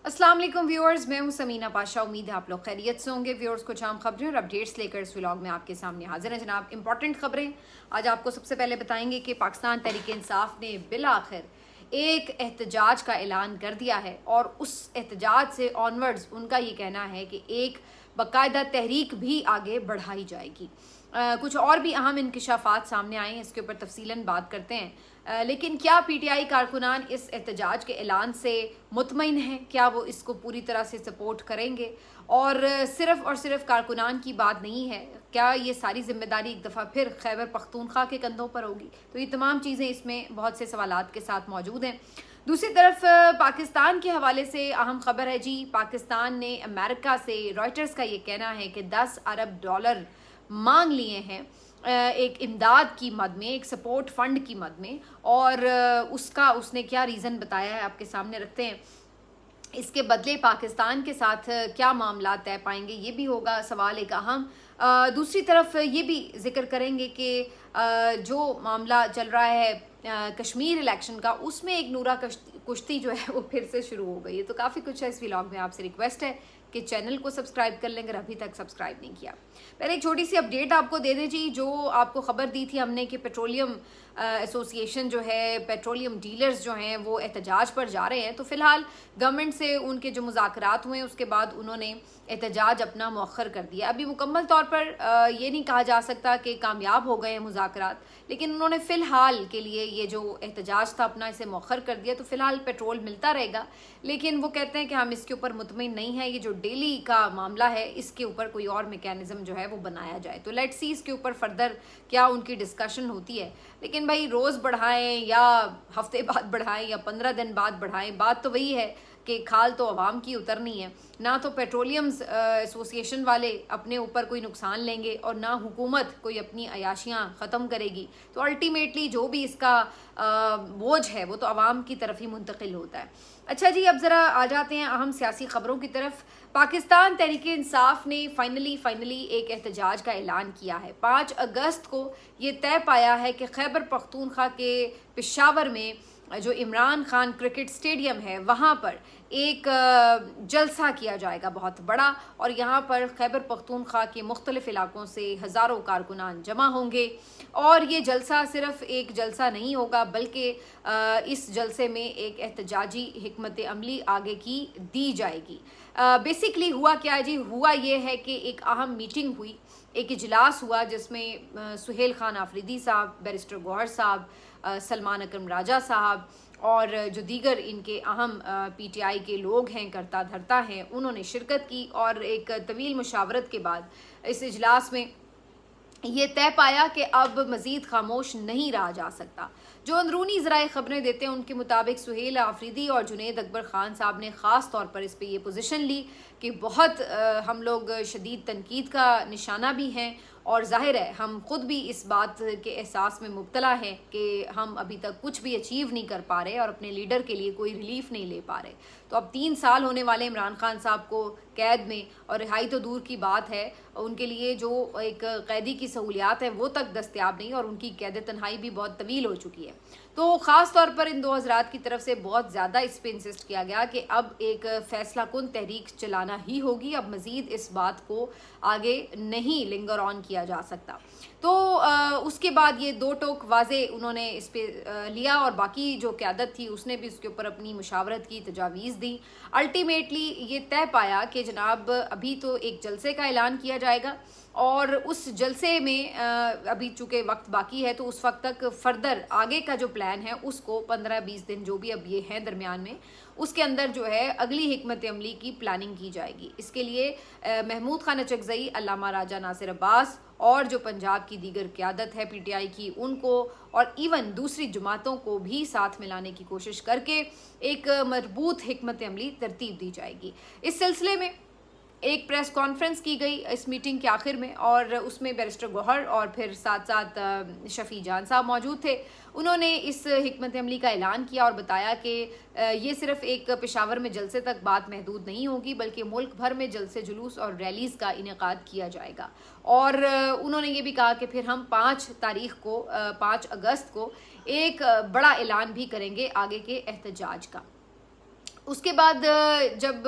अस्सलाम वालेकुम व्यूअर्स, मैं हूं समीना पाशा। उम्मीद है आप लोग खैरियत से होंगे। व्यूअर्स, कुछ आम खबरें और अपडेट्स लेकर इस व्लॉग में आपके सामने हाजिर हैं जनाब। इंपॉर्टेंट खबरें आज आपको सबसे पहले बताएंगे कि पाकिस्तान तहरीक इंसाफ ने बिल आखिर एक एहतजाज का ऐलान कर दिया है और उस एहतजाज से ऑनवर्ड्स उनका ये कहना है कि एक बाकायदा तहरीक भी आगे बढ़ाई जाएगी। कुछ और भी अहम इंकशाफात सामने आए हैं, इसके ऊपर तफसीलन बात करते हैं। लेकिन क्या पीटीआई कारकुनान इस एहतजाज के ऐलान से मुतमईन हैं? क्या वो इसको पूरी तरह से सपोर्ट करेंगे? और सिर्फ कारकुनान की बात नहीं है, क्या ये सारी जिम्मेदारी एक दफ़ा फिर खैबर पख्तूनख्वा के कंधों पर होगी? तो ये तमाम चीज़ें इसमें बहुत से सवालात के साथ मौजूद हैं। दूसरी तरफ पाकिस्तान के हवाले से अहम खबर है जी। पाकिस्तान ने अमेरिका से, रॉयटर्स का ये कहना है कि $10 अरब मांग लिए हैं एक इमदाद की मद में, एक सपोर्ट फंड की मद में। और उसका उसने क्या रीज़न बताया है आपके सामने रखते हैं। इसके बदले पाकिस्तान के साथ क्या मामला तय पाएंगे, ये भी होगा सवाल एक अहम। दूसरी तरफ ये भी जिक्र करेंगे कि जो मामला चल रहा है कश्मीर इलेक्शन का, उसमें एक नूरा कुश्ती जो है वो फिर से शुरू हो गई है। तो काफ़ी कुछ है इस व्लॉग में। आपसे रिक्वेस्ट है कि चैनल को सब्सक्राइब कर लें अगर अभी तक सब्सक्राइब नहीं किया। पहले एक छोटी सी अपडेट आपको दे दें जी। जो आपको खबर दी थी हमने कि पेट्रोलियम एसोसिएशन जो है, पेट्रोलियम डीलर्स जो हैं वो एहतजाज पर जा रहे हैं। तो फिलहाल गवर्नमेंट से उनके जो मुज़ाकरात हुए उसके बाद उन्होंने एहतजाज अपना मौखर कर दिया। अभी मुकम्मल तौर पर ये नहीं कहा जा सकता कि कामयाब हो गए हैं मुज़ाकरात, लेकिन उन्होंने फ़िलहाल के लिए ये जो एहतजाज था अपना इसे मौखर कर दिया। तो फ़िलहाल पेट्रोल मिलता रहेगा, लेकिन वो कहते हैं कि हम इसके ऊपर मुतमईन नहीं है। ये जो डेली का मामला है इसके ऊपर कोई और मेकैनिज़म जो है वो बनाया जाए। तो लेट्स सी इसके ऊपर फर्दर क्या उनकी डिस्कशन होती है। लेकिन भाई रोज़ बढ़ाएं या हफ्ते बाद बढ़ाएं या 15 दिन बाद बढ़ाएं, बात तो वही है कि खाल तो आवाम की उतरनी है। ना तो पेट्रोलियम्स एसोसिएशन वाले अपने ऊपर कोई नुकसान लेंगे और ना हुकूमत कोई अपनी अयाशियाँ ख़त्म करेगी। तो अल्टीमेटली जो भी इसका बोझ है वो तो आवाम की तरफ ही मुंतकिल होता है। अच्छा जी, अब ज़रा आ जाते हैं अहम सियासी ख़बरों की तरफ। पाकिस्तान तहरीक इंसाफ ने फाइनली एक एहतजाज का ऐलान किया है। 5 अगस्त को ये तय पाया है कि खैबर पख्तूनख्वा के पेशावर में जो इमरान खान क्रिकेट स्टेडियम है वहाँ पर एक जलसा किया जाएगा बहुत बड़ा, और यहाँ पर खैबर पख्तूनख्वा के मुख्तलिफ इलाकों से हज़ारों कारकुनान जमा होंगे। और ये जलसा सिर्फ एक जलसा नहीं होगा, बल्कि इस जलसे में एक एहतजाजी हिकमत अमली आगे की दी जाएगी। बेसिकली हुआ क्या है जी, हुआ ये है कि एक अहम मीटिंग हुई, एक इजलास हुआ जिसमें सुहेल खान आफरीदी साहब, बैरिस्टर गौहर साहब, सलमान अकरम राजा साहब और जो दीगर इनके अहम पीटीआई के लोग हैं, करता धरता हैं, उन्होंने शिरकत की। और एक तवील मुशावरत के बाद इस इजलास में ये तय पाया कि अब मज़ीद खामोश नहीं रहा जा सकता। जो अंदरूनी ज़राए ख़बरें देते हैं उनके मुताबिक सुहेल आफरीदी और जुनैद अकबर ख़ान साहब ने ख़ास तौर पर इस पर ये पोजीशन ली कि बहुत हम लोग शदीद तनकीद का निशाना भी हैं, और ज़ाहिर है हम ख़ुद भी इस बात के एहसास में मुब्तला हैं कि हम अभी तक कुछ भी अचीव नहीं कर पा रहे और अपने लीडर के लिए कोई रिलीफ नहीं ले पा रहे। तो अब 3 साल होने वाले इमरान खान साहब को कैद में, और रिहाई तो दूर की बात है, उनके लिए जो एक कैदी की सहूलियात है वो तक दस्तयाब नहीं, और उनकी कैद तन्हाई भी बहुत तवील हो चुकी है। तो ख़ास तौर पर इन 2 हज़रात की तरफ से बहुत ज़्यादा इस पर इंसिस्ट किया गया कि अब एक फ़ैसला कुन तहरीक चलाना ही होगी। अब मज़ीद इस बात को आगे नहीं लिंगर ऑन किया जा सकता। तो उसके बाद ये 2 टोक वाजे उन्होंने इस पर लिया, और बाकी जो क़यादत थी उसने भी उसके ऊपर अपनी मुशावरत की, तजावीज़ दी। अल्टीमेटली ये तय पाया कि जनाब अभी तो एक जलसे का ऐलान किया जाएगा, और उस जलसे में अभी चूँकि वक्त बाकी है तो उस वक्त तक फर्दर आगे का जो प्लान है उसको 15-20 दिन जो भी अब ये हैं दरमियान में, उसके अंदर जो है अगली हिकमत अमली की प्लानिंग की जाएगी। इसके लिए महमूद खान अचकज़ई, अल्लामा राजा नासिर अब्बास और जो पंजाब की दीगर क़यादत है पीटीआई की, उनको और इवन दूसरी जमातों को भी साथ मिलाने की कोशिश करके एक मजबूत हिकमत अमली तरतीब दी जाएगी। इस सिलसिले में एक प्रेस कॉन्फ्रेंस की गई इस मीटिंग के आखिर में, और उसमें बैरिस्टर गौहर और फिर साथ साथ शफ़ी जान साहब मौजूद थे। उन्होंने इस हिकमत अमली का ऐलान किया और बताया कि ये सिर्फ एक पेशावर में जलसे तक बात महदूद नहीं होगी, बल्कि मुल्क भर में जलसे, जुलूस और रैलीज़ का इनेकाद किया जाएगा। और उन्होंने ये भी कहा कि फिर हम 5 अगस्त को एक बड़ा ऐलान भी करेंगे आगे के एहतजाज का। उसके बाद जब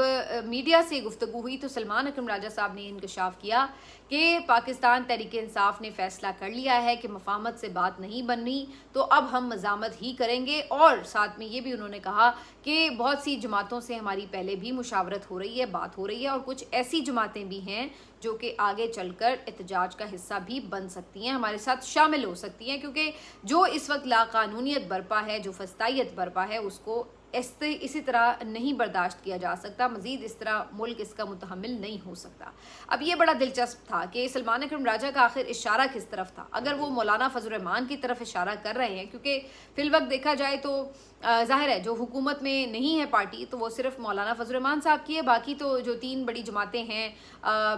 मीडिया से गुफ्तगू हुई तो सलमान अकरम राजा साहब ने इंकशाफ किया कि पाकिस्तान तहरीक इंसाफ ने फैसला कर लिया है कि मफाहमत से बात नहीं बननी, तो अब हम मज़ामत ही करेंगे। और साथ में ये भी उन्होंने कहा कि बहुत सी जमातों से हमारी पहले भी मुशावरत हो रही है, बात हो रही है, और कुछ ऐसी जमातें भी हैं जो कि आगे चलकर एहतजाज का हिस्सा भी बन सकती हैं, हमारे साथ शामिल हो सकती हैं, क्योंकि जो इस वक्त लाकानूनियत बरपा है, जो फस्तायत बरपा है, उसको इसी तरह नहीं बर्दाश्त किया जा सकता। मज़ीद इस तरह मुल्क इसका मुतहम्मिल नहीं हो सकता। अब ये बड़ा दिलचस्प था कि सलमान अकरम राजा का आखिर इशारा किस तरफ था। अगर वो मौलाना फजल रहमान की तरफ इशारा कर रहे हैं, क्योंकि फिल वक्त देखा जाए तो ज़ाहिर है जो हुकूमत में नहीं है पार्टी, तो वो सिर्फ मौलाना फजल रहमान साहब की है, बाकी तो जो 3 बड़ी जमातें हैं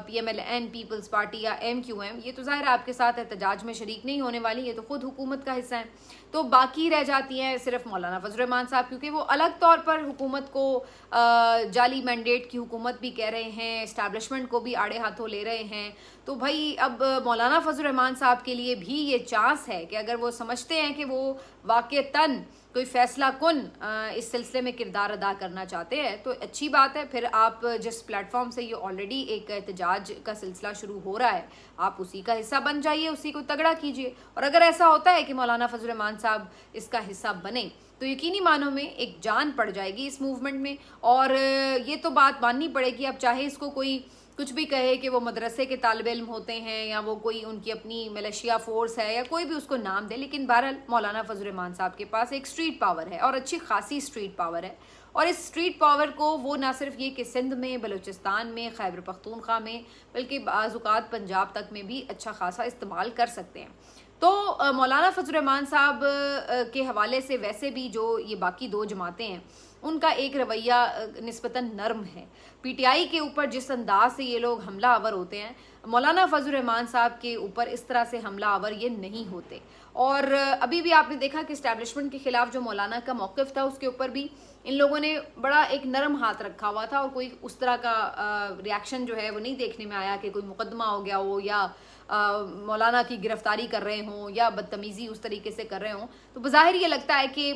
PMLN, पीपल्स पार्टी या MQM, ये तो ज़ाहिर है आपके साथ एहतजाज में शरीक नहीं होने वाली, ये तो खुद हुकूमत का हिस्सा है। तो बाकी रह जाती हैं सिर्फ मौलाना फजल रहमान साहब, क्योंकि वो अलग तौर पर हुकूमत को जाली मैंडेट की हुकूमत भी कह रहे हैं, इस्टेब्लिशमेंट को भी आड़े हाथों ले रहे हैं। तो भाई अब मौलाना फजल रहमान साहब के लिए भी ये चांस है कि अगर वो समझते हैं कि वो वाक़तन कोई फ़ैसला कुन इस सिलसिले में किरदार अदा करना चाहते हैं, तो अच्छी बात है। फिर आप जिस प्लेटफॉर्म से ये ऑलरेडी एक एहतजाज का सिलसिला शुरू हो रहा है, आप उसी का हिस्सा बन जाइए, उसी को तगड़ा कीजिए। और अगर ऐसा होता है कि मौलाना फजल रहमान साहब इसका हिस्सा बने, तो यकीनी मानों में एक जान पड़ जाएगी इस मूवमेंट में। और ये तो बात माननी पड़ेगी, अब चाहे इसको कोई कुछ भी कहे कि वो मदरसे के तालिब इल्म होते हैं या वो कोई उनकी अपनी मिलिशिया फोर्स है या कोई भी उसको नाम दे, लेकिन बहरहाल मौलाना फजल रहमान साहब के पास एक स्ट्रीट पावर है और अच्छी खासी स्ट्रीट पावर है। और इस स्ट्रीट पावर को वो ना सिर्फ ये कि सिंध में, बलूचिस्तान में, खैबर पख्तूनख्वा में, बल्कि बाज़-औक़ात पंजाब तक में भी अच्छा खासा इस्तेमाल कर सकते हैं। तो मौलाना फजल रहमान साहब के हवाले से वैसे भी जो ये बाकी 2 जमातें हैं, उनका एक रवैया निस्बतन नरम है। PTI के ऊपर जिस अंदाज से ये लोग हमला आवर होते हैं, मौलाना फजल रहमान साहब के ऊपर इस तरह से हमला आवर ये नहीं होते। और अभी भी आपने देखा कि इस्टेब्लिशमेंट के ख़िलाफ़ जो मौलाना का मौक़िफ़ था, उसके ऊपर भी इन लोगों ने बड़ा एक नरम हाथ रखा हुआ था और कोई उस तरह का रिएक्शन जो है वो नहीं देखने में आया कि कोई मुकदमा हो गया हो या मौलाना की गिरफ्तारी कर रहे हों या बदतमीज़ी उस तरीके से कर रहे हों। तो बज़ाहिर ये लगता है कि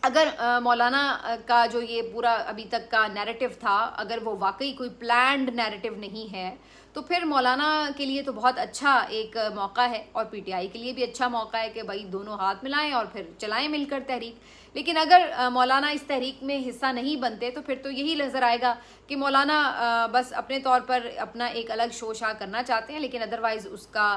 अगर मौलाना का जो ये पूरा अभी तक का नैरेटिव था, अगर वो वाकई कोई प्लान्ड नैरेटिव नहीं है, तो फिर मौलाना के लिए तो बहुत अच्छा एक मौका है और PTI के लिए भी अच्छा मौका है कि भाई दोनों हाथ मिलाएं और फिर चलाएं मिलकर तहरीक। लेकिन अगर मौलाना इस तहरीक में हिस्सा नहीं बनते, तो फिर तो यही नज़र आएगा कि मौलाना बस अपने तौर पर अपना एक अलग शोशा करना चाहते हैं, लेकिन अदरवाइज़ उसका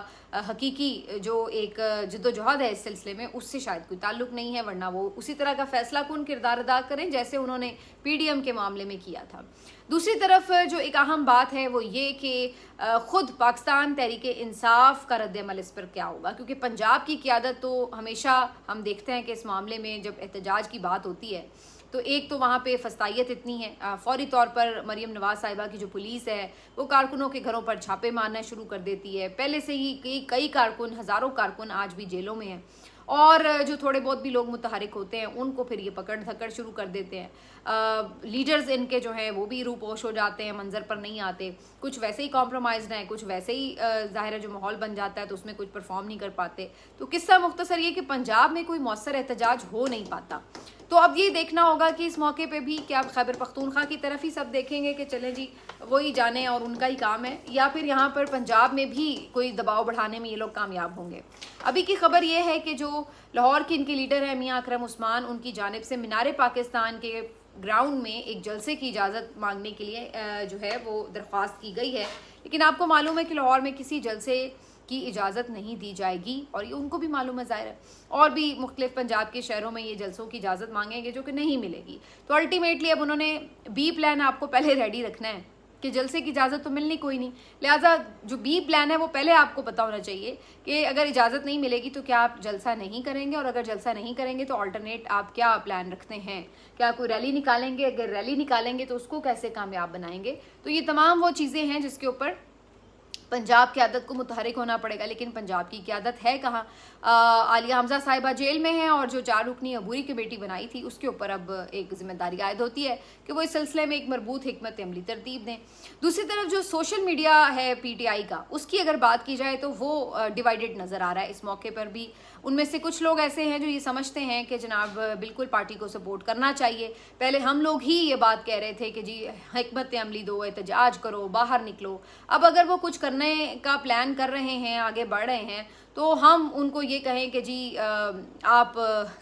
हकीकी जो एक जद्दोजहद है इस सिलसिले में, उससे शायद कोई ताल्लुक़ नहीं है, वरना वो उसी तरह का फ़ैसला कुन किरदार अदा करें जैसे उन्होंने PDM के मामले में किया था। दूसरी तरफ जो एक अहम बात है वो ये कि ख़ुद पाकिस्तान तहरीक इंसाफ का रद्द-ए-अमल इस पर क्या होगा, क्योंकि पंजाब की क़यादत तो हमेशा हम देखते हैं कि इस मामले में जब एहतजाज की बात होती है तो एक तो वहाँ पे फस्तायत इतनी है, फ़ौरी तौर पर मरीम नवाज़ साहिबा की जो पुलिस है वो कारकुनों के घरों पर छापे मारना शुरू कर देती है। पहले से ही कई कारकुन, हज़ारों कारकुन आज भी जेलों में हैं, और जो थोड़े बहुत भी लोग मुतहरिक होते हैं उनको फिर ये पकड़ धकड़ शुरू कर देते हैं। लीडर्स इनके जो हैं वो भी रूपोश हो जाते हैं, मंजर पर नहीं आते, कुछ वैसे ही कॉम्प्रोमाइज़ हैं, कुछ वैसे ही ज़ाहिर है जो माहौल बन जाता है तो उसमें कुछ परफॉर्म नहीं कर पाते। तो किस्सा मुख्तसर ये कि पंजाब में कोई मौसर एहतजाज हो नहीं पाता। तो अब ये देखना होगा कि इस मौके पे भी क्या खैबर पख्तूनख्वा की तरफ ही सब देखेंगे कि चलें जी वही जाने और उनका ही काम है, या फिर यहाँ पर पंजाब में भी कोई दबाव बढ़ाने में ये लोग कामयाब होंगे। अभी की खबर ये है कि जो लाहौर के इनके लीडर हैं मियाँ अकरम उस्मान, उनकी जानिब से मीनार पाकिस्तान के ग्राउंड में एक जलसे की इजाज़त मांगने के लिए जो है वो दरख्वास्त की गई है, लेकिन आपको मालूम है कि लाहौर में किसी जलसे की इजाज़त नहीं दी जाएगी, और ये उनको भी मालूम है ज़ाहिर है, और भी मुख्तलिफ पंजाब के शहरों में ये जलसों की इजाज़त मांगेंगे जो कि नहीं मिलेगी। तो अल्टीमेटली अब उन्होंने बी प्लान आपको पहले रेडी रखना है कि जलसे की इजाज़त तो मिलनी कोई नहीं, लिहाजा जो बी प्लान है वो पहले आपको पता होना चाहिए कि अगर इजाज़त नहीं मिलेगी तो क्या आप जलसा नहीं करेंगे, और अगर जलसा नहीं करेंगे तो अल्टरनेट आप क्या प्लान रखते हैं, क्या कोई रैली निकालेंगे, अगर रैली निकालेंगे तो उसको कैसे कामयाब बनाएंगे। तो ये तमाम वो चीज़ें हैं जिसके ऊपर पंजाब क़यादत को मुतहरिक होना पड़ेगा, लेकिन पंजाब की क़यादत है कहाँ। आलिया हमज़ा साहिबा जेल में हैं और जो 4 रुकनी अबूरी कमेटी बनाई थी उसके ऊपर अब एक ज़िम्मेदारी आयद होती है कि वो इस सिलसिले में एक मरबूत हिकमत अमली तरतीब दें। दूसरी तरफ जो सोशल मीडिया है PTI का, उसकी अगर बात की जाए तो वो डिवाइडेड नज़र आ रहा है। इस मौके पर भी उनमें से कुछ लोग ऐसे हैं जो ये समझते हैं कि जनाब बिल्कुल पार्टी को सपोर्ट करना चाहिए। पहले हम लोग ही ये बात कह रहे थे कि जी हिकमत अमली दो, एहतजाज करो, बाहर निकलो। अब अगर वो कुछ करने का प्लान कर रहे हैं, आगे बढ़ रहे हैं, तो हम उनको ये कहें कि जी आप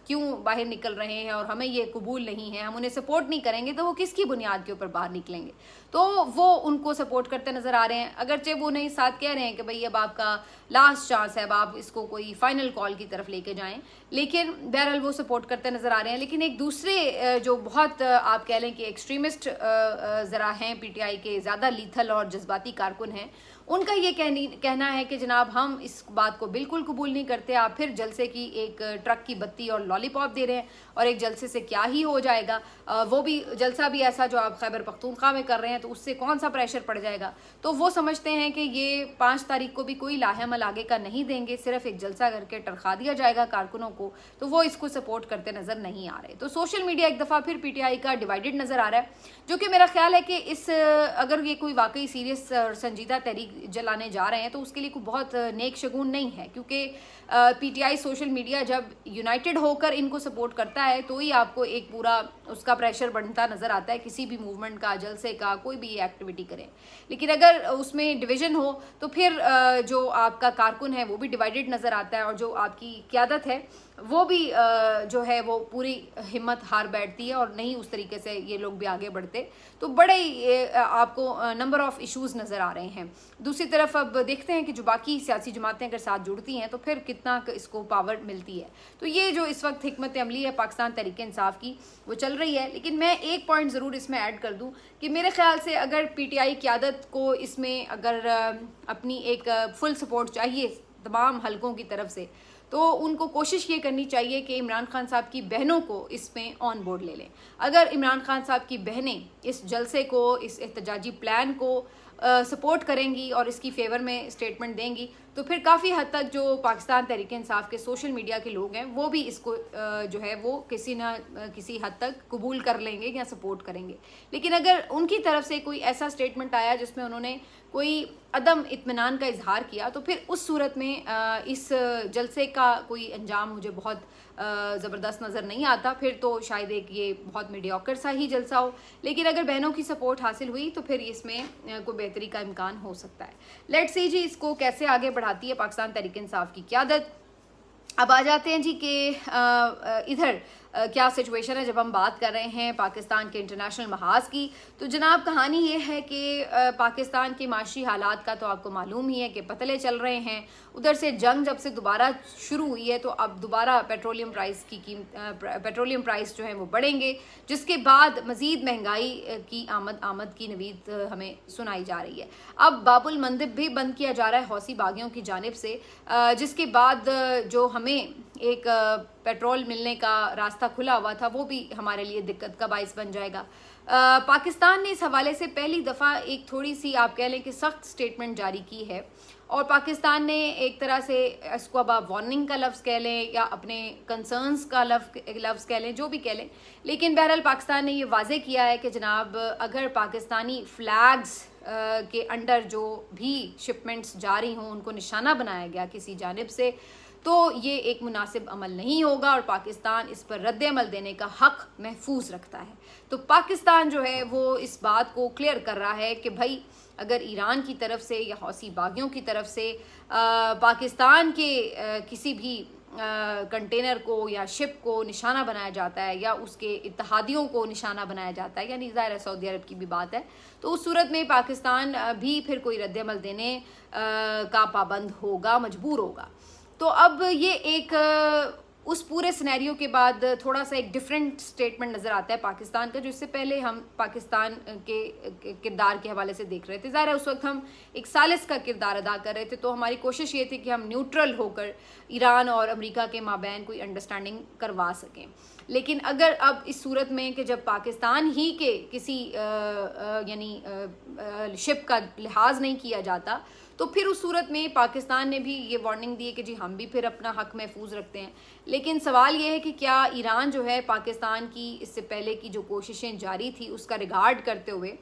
क्यों बाहर निकल रहे हैं और हमें ये कबूल नहीं है, हम उन्हें सपोर्ट नहीं करेंगे, तो वो किसकी बुनियाद के ऊपर बाहर निकलेंगे? तो वो उनको सपोर्ट करते नज़र आ रहे हैं। अगरचे वो नहीं साथ कह रहे हैं कि भाई अब आपका लास्ट चांस है, अब आप इसको कोई फाइनल कॉल की तरफ लेके जाएं, लेकिन बहरहाल वो सपोर्ट करते नज़र आ रहे हैं। लेकिन एक दूसरे जो बहुत आप कह लें कि एक्सट्रीमिस्ट ज़रा हैं, पीटीआई के ज़्यादा लीथल और जज्बाती कारकुन हैं, उनका ये कहना है कि जनाब हम इस बात को बिल्कुल कबूल नहीं करते, आप फिर जलसे की एक ट्रक की बत्ती और लॉलीपॉप दे रहे हैं, और एक जलसे से क्या ही हो जाएगा, वो भी जलसा भी ऐसा जो आप खैबर पख्तूनख्वा में कर रहे हैं, तो उससे कौन सा प्रेशर पड़ जाएगा। तो वो समझते हैं कि ये 5 तारीख को भी कोई लाहेमल आगे का नहीं देंगे, सिर्फ एक जलसा करके टरखा दिया जाएगा कारकुनों को, तो वो इसको सपोर्ट करते नज़र नहीं आ रहे। तो सोशल मीडिया एक दफ़ा फिर पीटीआई का डिवाइडेड नज़र आ रहा है, जो कि मेरा ख्याल है कि इस अगर ये कोई वाकई सीरियस और संजीदा तहरीक जलाने जा रहे हैं तो उसके लिए कोई बहुत नेक शगुन नहीं है, क्योंकि पीटीआई सोशल मीडिया जब यूनाइटेड होकर इनको सपोर्ट करता है तो ही आपको एक पूरा उसका प्रेशर बनता नज़र आता है किसी भी मूवमेंट का, जलसे का, कोई भी एक्टिविटी करें। लेकिन अगर उसमें डिवीज़न हो तो फिर जो आपका कारकुन है वो भी डिवाइडेड नज़र आता है, और जो आपकी क़यादत है वो भी जो है वो पूरी हिम्मत हार बैठती है और नहीं उस तरीके से ये लोग भी आगे बढ़ते। तो बड़े आपको नंबर ऑफ़ इश्यूज़ नज़र आ रहे हैं। दूसरी तरफ अब देखते हैं कि जो बाकी सियासी जमातें अगर साथ जुड़ती हैं तो फिर कितना इसको पावर मिलती है। तो ये जो इस वक्त हिकमत अमली है पाकिस्तान तहरीक इंसाफ की, वो चल रही है। लेकिन मैं एक पॉइंट ज़रूर इसमें ऐड कर दूँ कि मेरे ख्याल से अगर पीटीआई क़यादत को इसमें अगर अपनी एक फुल सपोर्ट चाहिए तमाम हलकों की तरफ से, तो उनको कोशिश ये करनी चाहिए कि इमरान खान साहब की बहनों को इसमें ऑन बोर्ड ले लें। अगर इमरान खान साहब की बहनें इस जलसे को, इस एहतजाजी प्लान को सपोर्ट करेंगी और इसकी फेवर में स्टेटमेंट देंगी, तो फिर काफ़ी हद तक जो पाकिस्तान तहरीक इंसाफ के सोशल मीडिया के लोग हैं वो भी इसको जो है वो किसी न किसी हद तक कबूल कर लेंगे या सपोर्ट करेंगे। लेकिन अगर उनकी तरफ से कोई ऐसा स्टेटमेंट आया जिसमें उन्होंने कोई अदम इत्मीनान का इजहार किया, तो फिर उस सूरत में इस जलसे का कोई अंजाम मुझे बहुत ज़बरदस्त नज़र नहीं आता। फिर तो शायद एक ये बहुत मीडियोकर सा ही जलसा हो। लेकिन अगर बहनों की सपोर्ट हासिल हुई तो फिर इसमें कोई बेहतरी का इम्कान हो सकता है। लेट्स सी जी इसको कैसे आगे बढ़ाती है पाकिस्तान तहरीक इंसाफ की क़यादत। अब आ जाते हैं जी कि इधर क्या सिचुएशन है जब हम बात कर रहे हैं पाकिस्तान के इंटरनेशनल महाज की। तो जनाब कहानी ये है कि पाकिस्तान के माशी हालात का तो आपको मालूम ही है कि पतले चल रहे हैं। उधर से जंग जब से दोबारा शुरू हुई है तो अब दोबारा पेट्रोलियम प्राइस जो है वो बढ़ेंगे, जिसके बाद मज़ीद महंगाई की आमद की नवीद हमें सुनाई जा रही है। अब बाबुल मंदिब भी बंद किया जा रहा है हौसी बागियों की जानिब से, जिसके बाद जो हमें एक पेट्रोल मिलने का रास्ता खुला हुआ था वो भी हमारे लिए दिक्कत का बाइस बन जाएगा। पाकिस्तान ने इस हवाले से पहली दफ़ा एक थोड़ी सी आप कह लें कि सख्त स्टेटमेंट जारी की है, और पाकिस्तान ने एक तरह से इसको अब आप वार्निंग का लफ्ज़ कह लें या अपने कंसर्न्स का लफ्ज़ कह लें, जो भी कह लें, लेकिन बहरहाल पाकिस्तान ने ये वाज़े किया है कि जनाब अगर पाकिस्तानी फ्लैग्स के अंडर जो भी शिपमेंट्स जारी हों उनको निशाना बनाया गया किसी जानिब से, तो ये एक मुनासिब अमल नहीं होगा और पाकिस्तान इस पर रद्द अमल देने का हक़ महफूज रखता है। तो पाकिस्तान जो है वो इस बात को क्लियर कर रहा है कि भाई अगर ईरान की तरफ से या हौसी बागियों की तरफ से पाकिस्तान के किसी भी कंटेनर को या शिप को निशाना बनाया जाता है या उसके इत्तहादियों को निशाना बनाया जाता है, यानी ज़ाहिर है सऊदी अरब की भी बात है, तो उस सूरत में पाकिस्तान भी फिर कोई रद्द अमल देने का पाबंद होगा, मजबूर होगा। तो अब ये एक उस पूरे सिनेरियो के बाद थोड़ा सा एक डिफरेंट स्टेटमेंट नज़र आता है पाकिस्तान का, जो इससे पहले हम पाकिस्तान के किरदार के हवाले से देख रहे थे। ज़ाहिर है उस वक्त हम एक सालिस का किरदार अदा कर रहे थे, तो हमारी कोशिश ये थी कि हम न्यूट्रल होकर ईरान और अमेरिका के माबैन कोई अंडरस्टैंडिंग करवा सकें। लेकिन अगर अब इस सूरत में कि जब पाकिस्तान ही के किसी यानी शिप का लिहाज नहीं किया जाता, तो फिर उस सूरत में पाकिस्तान ने भी ये वार्निंग दी है कि जी हम भी फिर अपना हक महफूज रखते हैं। लेकिन सवाल ये है कि क्या ईरान जो है पाकिस्तान की इससे पहले की जो कोशिशें जारी थी उसका रिगार्ड करते हुए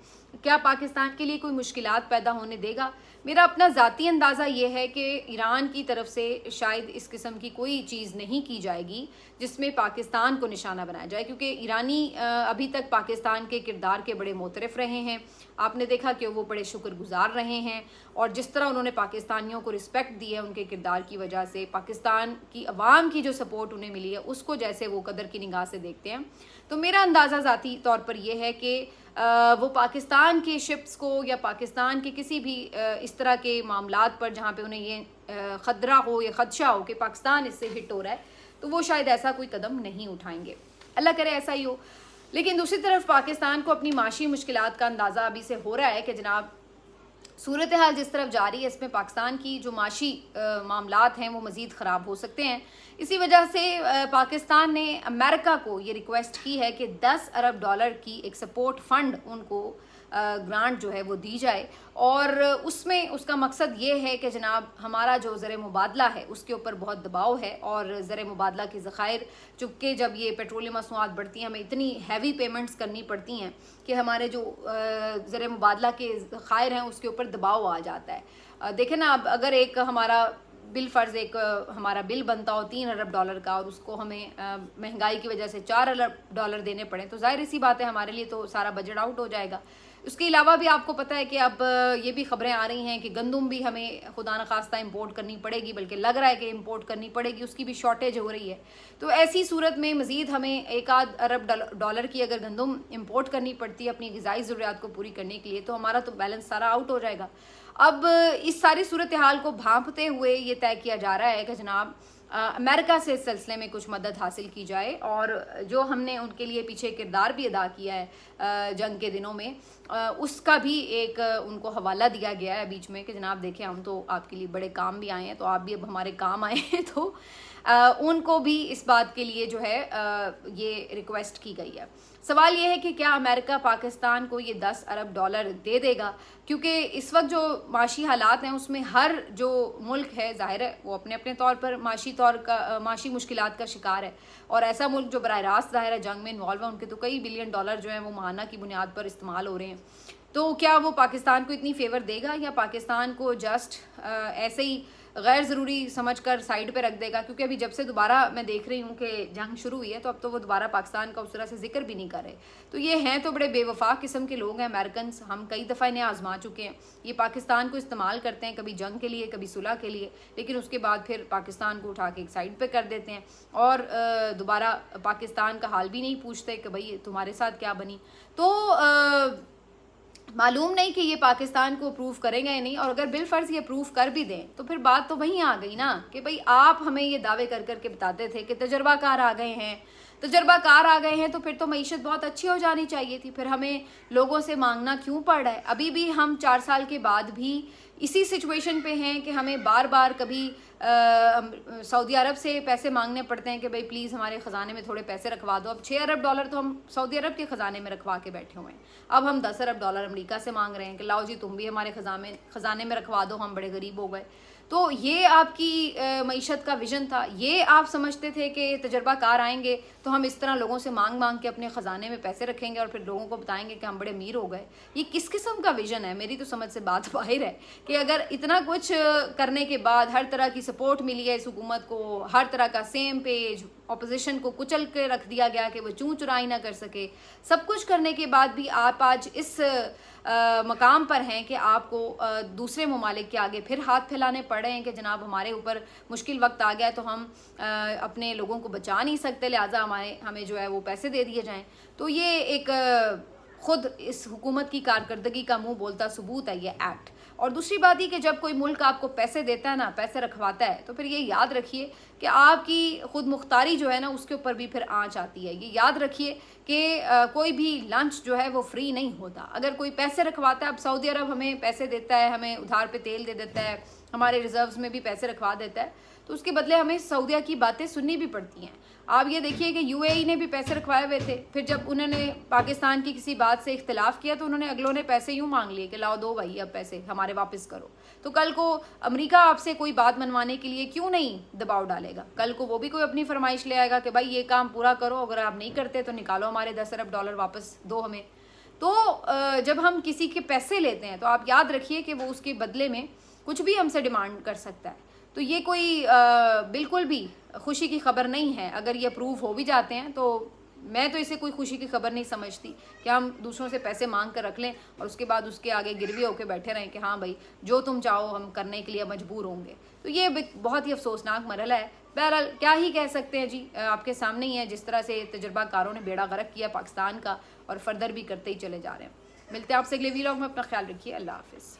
क्या पाकिस्तान के लिए कोई मुश्किलात पैदा होने देगा? मेरा अपना ज़ाती अंदाज़ा ये है कि ईरान की तरफ से शायद इस किस्म की कोई चीज़ नहीं की जाएगी जिसमें पाकिस्तान को निशाना बनाया जाए, क्योंकि ईरानी अभी तक पाकिस्तान के किरदार के बड़े मोतरफ़ रहे हैं। आपने देखा कि वो बड़े शुक्रगुजार रहे हैं और जिस तरह उन्होंने पाकिस्तानियों को रिस्पेक्ट दी है उनके किरदार की वजह से, पाकिस्तान की अवाम की जो सपोर्ट उन्हें मिली है उसको जैसे वो कदर की निगाह से देखते हैं। तो मेरा अंदाज़ा ज़ाती तौर पर यह है कि वो पाकिस्तान के शिप्स को या पाकिस्तान के किसी भी इस तरह के मामलात पर जहाँ पे उन्हें ये ख़तरा हो या ख़दशा हो कि पाकिस्तान इससे हिट हो रहा है, तो वो शायद ऐसा कोई कदम नहीं उठाएंगे। अल्लाह करे ऐसा ही हो। लेकिन दूसरी तरफ पाकिस्तान को अपनी माशी मुश्किलात का अंदाज़ा अभी से हो रहा है कि जनाब सूरत हाल जिस तरफ जा रही है इसमें पाकिस्तान की जो माशी मामलात हैं वो मज़ीद ख़राब हो सकते हैं। इसी वजह से पाकिस्तान ने अमेरिका को ये रिक्वेस्ट की है कि 10 अरब डॉलर की एक सपोर्ट फ़ंड उनको ग्रांट जो है वो दी जाए, और उसमें उसका मकसद ये है कि जनाब हमारा जो ज़र मुबादला है उसके ऊपर बहुत दबाव है और ज़र मुबादला के ज़खायर, चूँकि जब ये पेट्रोलियम मसनूआत बढ़ती हैं हमें इतनी हैवी पेमेंट्स करनी पड़ती हैं कि हमारे जो ज़र मुबादला के ज़खायर हैं उसके ऊपर दबाव आ जाता है। देखें ना, अब अगर एक हमारा बिल फ़र्ज़ एक हमारा बिल बनता हो 3 अरब डॉलर का और उसको हमें महंगाई की वजह से 4 अरब डॉलर देने पड़े, तो ज़ाहिर सी बात है हमारे लिए तो सारा बजट आउट हो जाएगा। उसके अलावा भी आपको पता है कि अब ये भी ख़बरें आ रही हैं कि गंदम भी हमें खुदा न खास्ता इंपोर्ट करनी पड़ेगी, बल्कि लग रहा है कि इंपोर्ट करनी पड़ेगी, उसकी भी शॉर्टेज हो रही है। तो ऐसी सूरत में मज़ीद हमें 1 अरब डॉलर की अगर गंदम इंपोर्ट करनी पड़ती है अपनी ग़िज़ाई ज़रूरियात को पूरी करने के लिए, तो हमारा तो बैलेंस सारा आउट हो जाएगा। अब इस सारी सूरत हाल को भांपते हुए ये तय किया जा रहा है कि जनाब अमेरिका से इस सिलसिले में कुछ मदद हासिल की जाए, और जो हमने उनके लिए पीछे किरदार भी अदा किया है जंग के दिनों में, उसका भी एक उनको हवाला दिया गया है बीच में कि जनाब देखें हम तो आपके लिए बड़े काम भी आए हैं, तो आप भी अब हमारे काम आए हैं। तो उनको भी इस बात के लिए जो है ये रिक्वेस्ट की गई है। सवाल ये है कि क्या अमेरिका पाकिस्तान को ये 10 अरब डॉलर दे देगा, क्योंकि इस वक्त जो माशी हालात हैं उसमें हर जो मुल्क है ज़ाहिर है वो अपने अपने तौर पर माशी मुश्किलात का शिकार है, और ऐसा मुल्क जो बराह रास्त ज़ाहिर है जंग में इन्वॉल्व है उनके तो कई बिलियन डॉलर जो है वो माहाना की बुनियाद पर इस्तेमाल हो रहे हैं। तो क्या वो पाकिस्तान को इतनी फेवर देगा या पाकिस्तान को जस्ट ऐसे ही गैर ज़रूरी समझ कर साइड पे रख देगा? क्योंकि अभी जब से दोबारा मैं देख रही हूँ कि जंग शुरू हुई है तो अब तो वो दोबारा पाकिस्तान का उस तरह से जिक्र भी नहीं कर रहे। तो ये हैं तो बड़े बेवफा किस्म के लोग हैं अमेरिकन, हम कई दफ़ा इन्हें आजमा चुके हैं। ये पाकिस्तान को इस्तेमाल करते हैं कभी जंग के लिए कभी सुलह के लिए, लेकिन उसके बाद फिर पाकिस्तान को उठा के एक साइड पर कर देते हैं और दोबारा पाकिस्तान का हाल भी नहीं पूछते कि भाई तुम्हारे साथ क्या बनी। तो मालूम नहीं कि ये पाकिस्तान को अप्रूव करेंगे या नहीं, और अगर बिल फर्ज ये अप्रूव कर भी दें तो फिर बात तो वहीं आ गई ना कि भाई आप हमें ये दावे कर करके बताते थे कि तजर्बाकार आ गए हैं, तजर्बाकार आ गए हैं तो फिर तो मईशत बहुत अच्छी हो जानी चाहिए थी, फिर हमें लोगों से मांगना क्यों पड़ रहा है? अभी भी हम 4 साल के बाद भी इसी सिचुएशन पे हैं कि हमें बार बार कभी सऊदी अरब से पैसे मांगने पड़ते हैं कि भाई प्लीज़ हमारे ख़जाने में थोड़े पैसे रखवा दो। अब 6 अरब डॉलर तो हम सऊदी अरब के ख़जाने में रखवा के बैठे हुए हैं, अब हम 10 अरब डॉलर अमेरिका से मांग रहे हैं कि लाओ जी तुम भी हमारे ख़जाने में रखवा दो, हम बड़े गरीब हो गए। तो ये आपकी मईशत का विजन था, ये आप समझते थे कि तजर्बाकार आएंगे तो हम इस तरह लोगों से मांग मांग के अपने ख़जाने में पैसे रखेंगे और फिर लोगों को बताएंगे कि हम बड़े अमीर हो गए। ये किस किस्म का विजन है? मेरी तो समझ से बात बाहर है कि अगर इतना कुछ करने के बाद हर तरह की सपोर्ट मिली है इस हुकूमत को, हर तरह का सेम पेज, अपोजिशन को कुचल के रख दिया गया कि वो चूँ चुराई ना कर सके, सब कुछ करने के बाद भी आप आज इस मकाम पर हैं कि आपको दूसरे ममालिक के आगे फिर हाथ फैलाने पड़ रहे हैं कि जनाब हमारे ऊपर मुश्किल वक्त आ गया तो हम अपने लोगों को बचा नहीं सकते, लिहाजा हमें जो है वो पैसे दे दिए जाएं। तो ये एक खुद इस हुकूमत की कारकर्दगी का मुंह बोलता सबूत है ये एक्ट। और दूसरी बात ये कि जब कोई मुल्क आपको पैसे देता है ना, पैसे रखवाता है, तो फिर ये याद रखिए कि आपकी खुद मुख्तारी जो है ना उसके ऊपर भी फिर आँच आती है। ये याद रखिए कि कोई भी लंच जो है वो फ्री नहीं होता। अगर कोई पैसे रखवाता है, अब सऊदी अरब हमें पैसे देता है, हमें उधार पे तेल दे देता है, हमारे रिजर्व्स में भी पैसे रखवा देता है, تو اس کے بدلے ہمیں سعودیہ کی باتیں سننی بھی پڑتی ہیں. آپ یہ دیکھیے کہ یو اے ای نے بھی پیسے رکھوائے ہوئے تھے, پھر جب انہوں نے پاکستان کی کسی بات سے اختلاف کیا تو انہوں نے اگلوں نے پیسے یوں مانگ لیے کہ لاؤ دو بھائی اب پیسے ہمارے واپس کرو. تو کل کو امریکہ آپ سے کوئی بات منوانے کے لیے کیوں نہیں دباؤ ڈالے گا؟ کل کو وہ بھی کوئی اپنی فرمائش لے آئے گا کہ بھائی یہ کام پورا کرو, اگر آپ نہیں کرتے تو نکالو ہمارے 10 ارب ڈالر واپس دو ہمیں. تو جب ہم کسی کے پیسے لیتے ہیں تو آپ یاد رکھیے کہ وہ اس کے بدلے میں کچھ بھی ہم سے ڈیمانڈ کر سکتا ہے. تو یہ کوئی بالکل بھی خوشی کی خبر نہیں ہے. اگر یہ اپروو ہو بھی جاتے ہیں تو میں تو اسے کوئی خوشی کی خبر نہیں سمجھتی کہ ہم دوسروں سے پیسے مانگ کر رکھ لیں اور اس کے بعد اس کے آگے گروی ہو کے بیٹھے رہیں کہ ہاں بھائی جو تم چاہو ہم کرنے کے لیے مجبور ہوں گے. تو یہ بہت ہی افسوسناک مرحلہ ہے. بہرحال کیا ہی کہہ سکتے ہیں جی, آپ کے سامنے ہی ہے جس طرح سے تجربہ کاروں نے بیڑا غرق کیا پاکستان کا اور فردر بھی کرتے ہی چلے جا رہے ہیں. ملتے ہیں آپ سے اگلے ویلاگ میں, اپنا خیال رکھیے, اللہ حافظ.